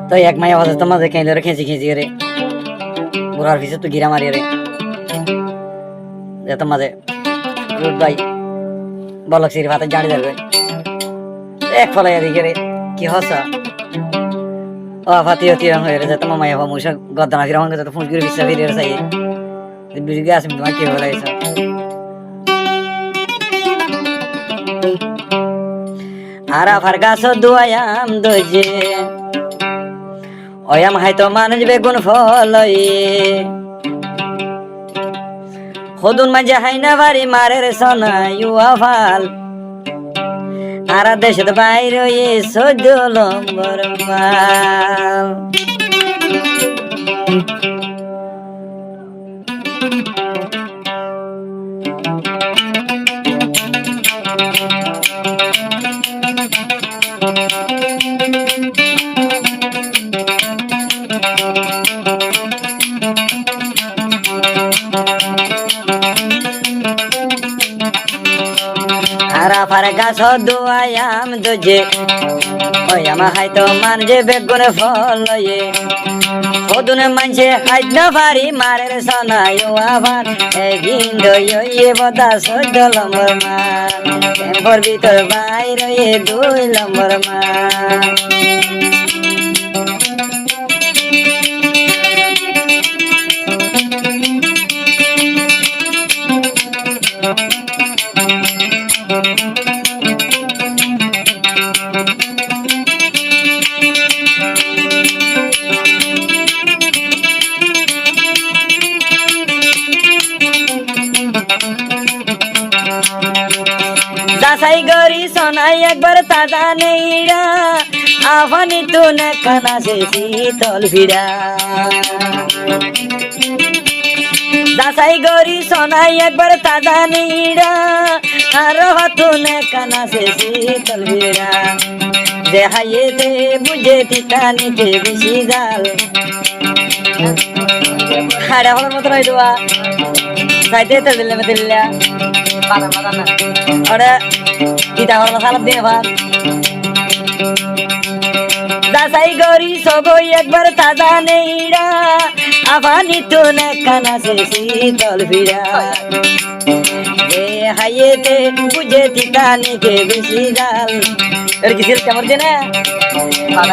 তো এক মায়া বাজে তো মাঝে খেলে রে খেঁচি খেঁচি রে বুড়ার পিছে তো গিরা মারি রে যেত মাঝে রুট ভাই বলক সির ভাতে জানি যাবে এক ফলাই এদিকে রে কি হসা ও ফাতি হতি হয়ে রে যেত মায়া বা মুসা গদ্দানা ফিরা মন যেত ফোন করে বিশ্বাস ফিরে রে চাই বিজুগে আসবে তোমার কি হয়ে লাগছে আরাফার গাছ দুয়ায়াম দজে ওয়াম হাইতো মানুষ বেগুন ফলয়ে হদুন মাঝে হাইনা বাড়ি মারের সোনাইয়া ফাল আরা দেশের বাইরে সহ্য লম্বর মাল আরাফার গাছ দুয়ায়াম দজে ওয়াম হাইতো মানুষ বেগুন ফলয়ে হদুন মাঝে হাইনা বাড়ি মারের সোনাইয়া ফাল এগিন দইয়ে বদা সহ্য লম্বর মাল টেম্পর ভিতর বাইরে দুই লম্বর মাল যাচাই গরি সোনাই একবার তাজা নেইরা আফানি তো না কানা সে শীতল ভিড়া যাচাই গরি সোনাই একবার তাজা নেইরা আর হাতু না কানা সে শীতল ভিড়া যে হাইয়ে দে বুঝে তিতানিতে বেশি জাল হাড়া হলার মতো রই দেওয়া সাইতে তো দিলে মে দিল্লা ওরে তিতা হল মশালা দিয়ে ভাত যাচাই গরি সবই একবার তাজা নেইরা আফানি তো না কানা সে শীতল ভিড়া এ হাইয়েতে বুঝে তিতানিকে বেশি জাল এর কি সিল কেমন জানে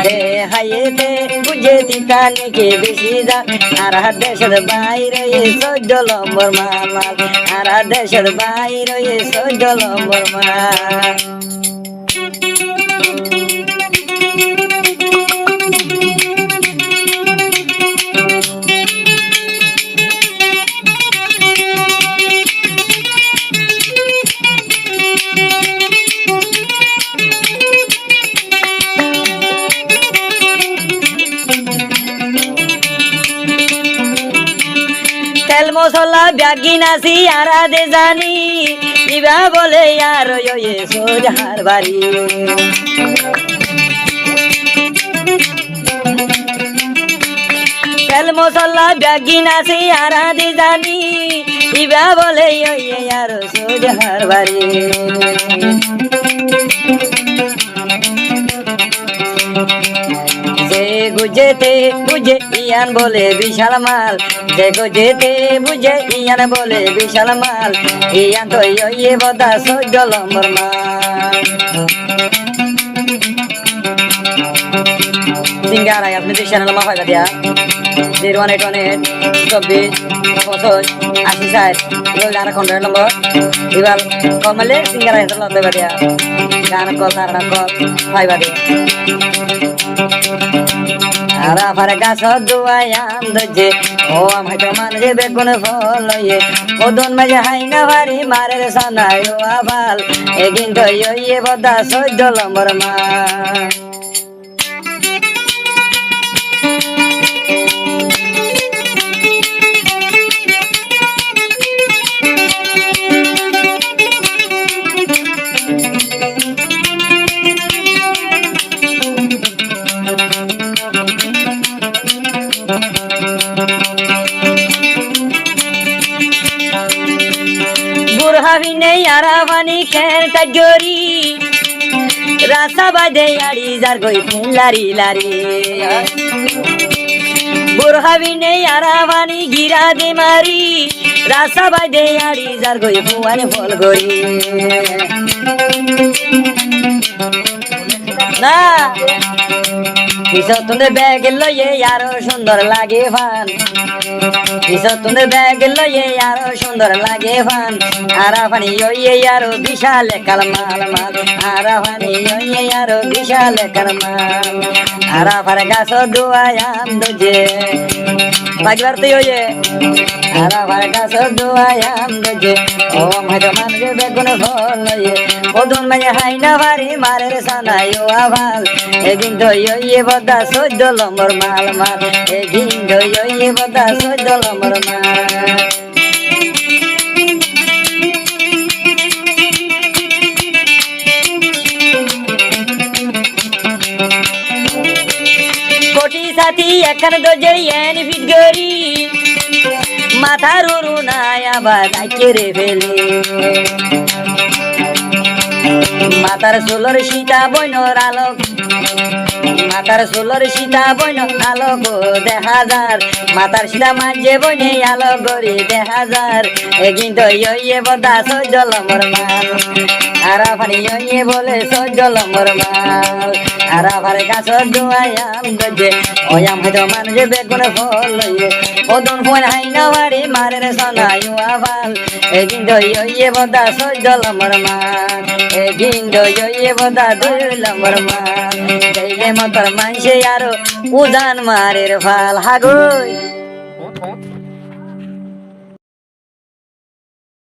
এ হাইয়েতে বুঝে তিতানিকে বেশি জাল আর দেশের বাইরে সহ্য লম্বর মাল আর দেশের বাইরে সহ্য লম্বর মাল তেল মশলা ব্যাগি নাসি আরা দে জানি ইবা বলে আর ওয়ে সোজার বাড়ি তেল মশলা ব্যাগি নাসি আরা দে জানি ইবা বলে ওয়ে আর সোজার বাড়ি গুজেতে বুঝে ইয়ান বলে বিশাল মাল যে গুজেতে বুঝে ইয়ান বলে বিশাল মাল ইয়ান তো ইয়ে বদা সহ্য লম্বর মাল সিঙ্গারা আপনি দিশান লম্বা হয় দিয়া 01824 আর কন্টাক্ট নম্বর এবার কমলে সিঙ্গারা হেসে লম্বা দিয়া গান কল ধারণা কল ফাইবা দিয়া আরাফার গাছ দুয়ায়াম দজে ও আমায় তো মানুষে বেগুন ফলয়ে ওদন মাঝে হাইনা বাড়ি মারের সোনাইয়া ফাল এগিন তো ইয়ে বদা সহ্য লম্বর মাল বুড়হাবি নেই আরাবানি খেরটা জরি রাস্তা বাইদে আড়ি যার গই লারি লারি বুরহাবি নেই আরাবানি গিরা দে মারি রাস্তা বাইদে আড়ি যার গই ফুয়ানে ফল গরি না পিছনে ব্যাগ লইয়ে আরো সুন্দর লাগে ফান পিছনে ব্যাগ লইয়ে আরো সুন্দর লাগে ফান আরাফানি ওইয়ে আরো বিশাল কাল মাল মাল আরাফানি ওইয়ে আরো বিশাল কাল মাল আরাফার গাছ দুয়ায়াম দুজে বাগবার তুই ওইয়ে আরাফার গাছ দুয়ায়াম দুজে ও মাইতো মানবে বেগুন ফল লইয়ে ওদুন মাঝে হাইনা ভারি মারের সানাই ও আভাল এদিন তো ইয়ে বদা 14 নম্বর মাল মাল এদিন তো ইয়ে বদা 14 নম্বর মাল কোটি সাথী এখন তো যেই এন ফিট গরি মাথার উরু নাই আবার কেড়ে ফেলে মাতার সোলর সীতা বইনর আলোক মাতার সোলর সীতা বইন আলোক দেখা যার মাতার সীতা মাঝে বইনে আলোক গরি দেখা যার কিন্তু ইয়ে বদা 14 নম্বর মাল আরাফানি ইয়ে বলে 14 নম্বর মাল আরাফার গাছ দুয়ায়াম গজে ওয়াম হয়তো মানুষে বেগুন ফল লইয়ে ওদন ফোন হাইনা বাড়ি মারের সোনায়ু আভাল কিন্তু ইয়ে বদা 14 নম্বর মাল কিন্তু ইয়ে বদা 2 নম্বর মাল দেখলে মতর মানসে আরো উজান মারের ফাল হাগুই